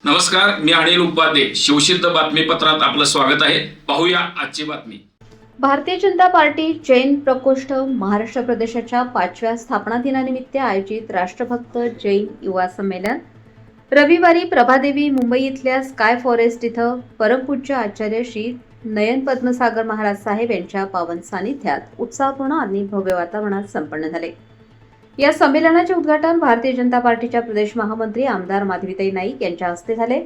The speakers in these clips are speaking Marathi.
नमस्कार, मी अनिल उपाध्ये. शिवसिद्ध बातमीपत्रात आपलं स्वागत आहे. पाहूया आजची बातमी. भारतीय जनता पार्टी जैन प्रकोष्ठ महाराष्ट्र प्रदेशाच्या 5व्या स्थापना दिनानिमित्त आयोजित राष्ट्रभक्त जैन युवा संमेलन रविवारी प्रभादेवी मुंबई इथल्या स्काय फॉरेस्ट इथं परमपूज्य आचार्य श्री नयन पद्मसागर महाराज साहेब यांच्या पावन सानिध्यात उत्साहपूर्ण आणि भव्य वातावरणात संपन्न झाले. या संमेलनाचे उद्घाटन भारतीय जनता पार्टीच्या प्रदेश महामंत्री आमदार माधवीताई नाईक यांच्या हस्ते झाले.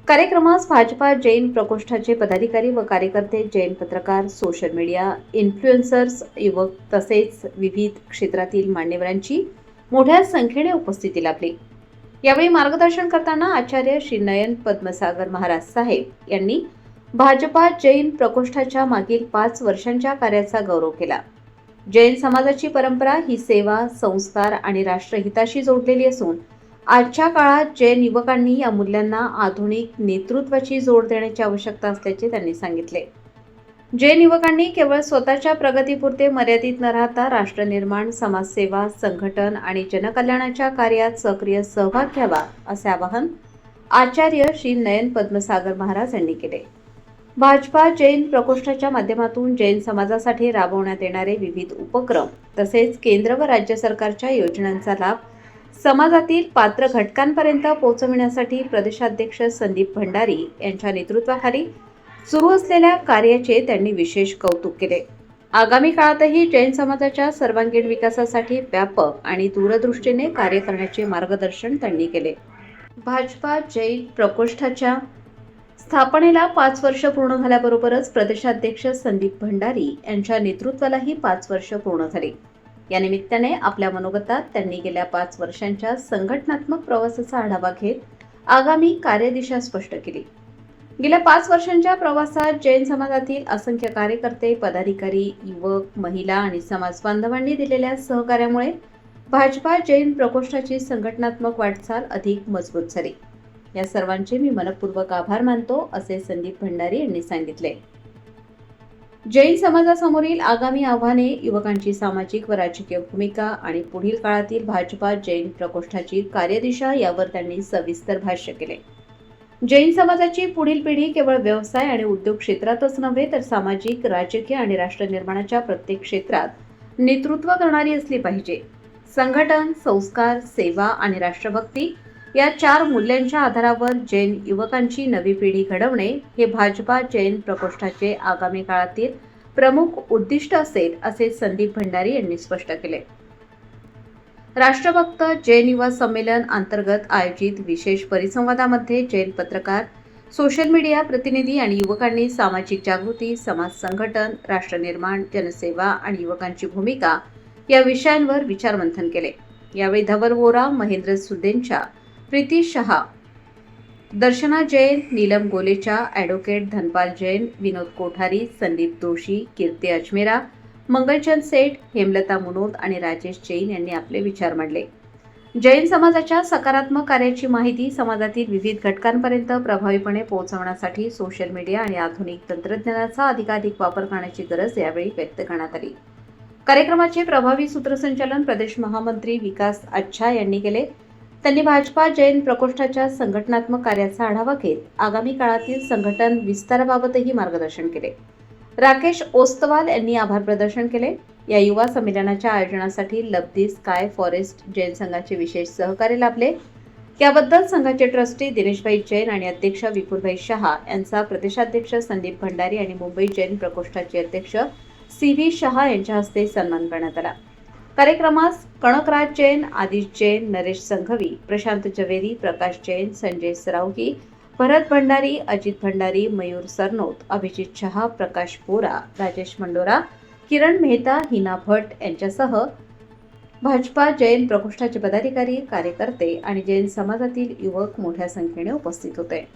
कार्यक्रमास भाजपा जैन प्रकोष्ठाचे पदाधिकारी व कार्यकर्ते, जैन पत्रकार, सोशल मीडिया इन्फ्लुएन्सर्स, युवक तसेच विविध क्षेत्रातील मान्यवरांची मोठ्या संख्येने उपस्थिती लाभली. यावेळी मार्गदर्शन करताना आचार्य श्री नयन पद्मसागर महाराज साहेब यांनी भाजपा जैन प्रकोष्ठाच्या मागील 5 वर्षांच्या कार्याचा गौरव केला. जैन समाजाची परंपरा ही सेवा, संस्कार आणि राष्ट्रहिताशी जोडलेली असून आजच्या काळात जैन युवकांनी या मूल्यांना आधुनिक नेतृत्वाची जोड देण्याची आवश्यकता असल्याचे त्यांनी सांगितले. जैन युवकांनी केवळ स्वतःच्या प्रगतीपुरते मर्यादित न राहता राष्ट्रनिर्माण, समाजसेवा, संघटन आणि जनकल्याणाच्या कार्यात सक्रिय सहभाग घ्यावा असे आवाहन आचार्य श्री नयन पद्मसागर महाराज यांनी केले. भाजपा जैन प्रकोष्ठाच्या माध्यमातून जैन समाजासाठी राबवण्यात येणारे विविध उपक्रम तसेच केंद्र व राज्य सरकारच्या योजनांचा लाभ समाजातील पात्र घटकांपर्यंत पोहोचविण्यासाठी प्रदेशाध्यक्ष संदीप भंडारी यांच्या नेतृत्वाखाली सुरू असलेल्या कार्याचे त्यांनी विशेष कौतुक केले. आगामी काळातही जैन समाजाच्या सर्वांगीण विकासासाठी व्यापक आणि दूरदृष्टीने कार्य करण्याचे मार्गदर्शन त्यांनी केले. भाजपा जैन प्रकोष्ठाच्या स्थापनेला 5 वर्ष पूर्ण झाल्याबरोबरच प्रदेशाध्यक्ष संदीप भंडारी यांच्या नेतृत्वालाही 5 वर्ष पूर्ण झाली. या निमित्ताने आपल्या मनोगतात त्यांनी गेल्या 5 वर्षांच्या संघटनात्मक प्रवासाचा आढावा घेत आगामी कार्यदिशा स्पष्ट केली. गेल्या 5 वर्षांच्या प्रवासात जैन समाजातील असंख्य कार्यकर्ते, पदाधिकारी, युवक, महिला आणि समाज बांधवांनी दिलेल्या सहकार्यामुळे भाजपा जैन प्रकोष्ठाची संघटनात्मक वाटचाल अधिक मजबूत झाली. या सर्वांचे मी मनपूर्वक आभार मानतो असे संदीप भंडारी यांनी सांगितले. जैन समाजासमोरील आगामी आव्हाने, युवकांची सामाजिक व राजकीय भूमिका आणि पुढील काळातील भाजपा जैन प्रकोष्ठाची कार्यदिशा यावर त्यांनी सविस्तर भाष्य केले. जैन समाजाची पुढील पिढी केवळ व्यवसाय आणि उद्योग क्षेत्रातच नव्हे तर सामाजिक, राजकीय आणि राष्ट्रनिर्माणाच्या प्रत्येक क्षेत्रात नेतृत्व करणारी असली पाहिजे. संघटन, संस्कार, सेवा आणि राष्ट्रभक्ती या 4 मूल्यांच्या आधारावर जैन युवकांची नवी पिढी घडवणे हे भाजपा जैन प्रकोष्ठाचे आगामी काळातील प्रमुख उद्दिष्ट असेल असे संदीप भंडारी यांनी स्पष्ट केले. राष्ट्रभक्त जैन युवा संमेलन अंतर्गत आयोजित विशेष परिसंवादामध्ये जैन पत्रकार, सोशल मीडिया प्रतिनिधी आणि युवकांनी सामाजिक जागृती, समाज संघटन, राष्ट्रनिर्माण, जनसेवा आणि युवकांची भूमिका या विषयांवर विचारमंथन केले. यावेळी धवल वोरा, महेंद्र सुदेंच्या, प्रीती शहा, दर्शना जैन, नीलम गोलेचा, ॲडव्होकेट धनपाल जैन, विनोद कोठारी, संदीप दोशी, कीर्ती अजमेरा, मंगलचंद सेठ, हेमलता मुनोद आणि राजेश जैन यांनी आपले विचार मांडले. जैन समाजाच्या सकारात्मक कार्याची माहिती समाजातील विविध घटकांपर्यंत प्रभावीपणे पोहोचवण्यासाठी सोशल मीडिया आणि आधुनिक तंत्रज्ञानाचा अधिकाधिक वापर करण्याची गरज यावेळी व्यक्त करण्यात आली. कार्यक्रमाचे प्रभावी सूत्रसंचालन प्रदेश महामंत्री विकास अच्छा यांनी केले. त्यांनी भाजपा जैन प्रकोष्ठाच्या संघटनात्मक कार्याचा आढावा घेत आगामी काळातील संघटन विस्ताराबाबतही मार्गदर्शन केले. राकेश ओस्तवाल यांनी आभार प्रदर्शन केले. या युवा संमेलनाच्या आयोजनासाठी लब्धी स्काय फॉरेस्ट जैन संघाचे विशेष सहकार्य लाभले. याबद्दल संघाचे ट्रस्टी दिनेशभाई जैन आणि अध्यक्ष विपुलभाई शहा यांचा प्रदेशाध्यक्ष संदीप भंडारी आणि मुंबई जैन प्रकोष्ठाचे अध्यक्ष CV शहा यांच्या हस्ते सन्मान करण्यात आला. कार्यक्रमास कणकराज जैन, आदिश जैन, नरेश संघवी, प्रशांत जवेरी, प्रकाश जैन, संजय सरावगी, भरत भंडारी, अजित भंडारी, मयूर सरनोत, अभिजित शहा, प्रकाश बोरा, राजेश मंडोरा, किरण मेहता, हिना भट्ट यांच्यासह भाजपा जैन प्रकोष्ठाचे पदाधिकारी, कार्यकर्ते आणि जैन समाजातील युवक मोठ्या संख्येने उपस्थित होते.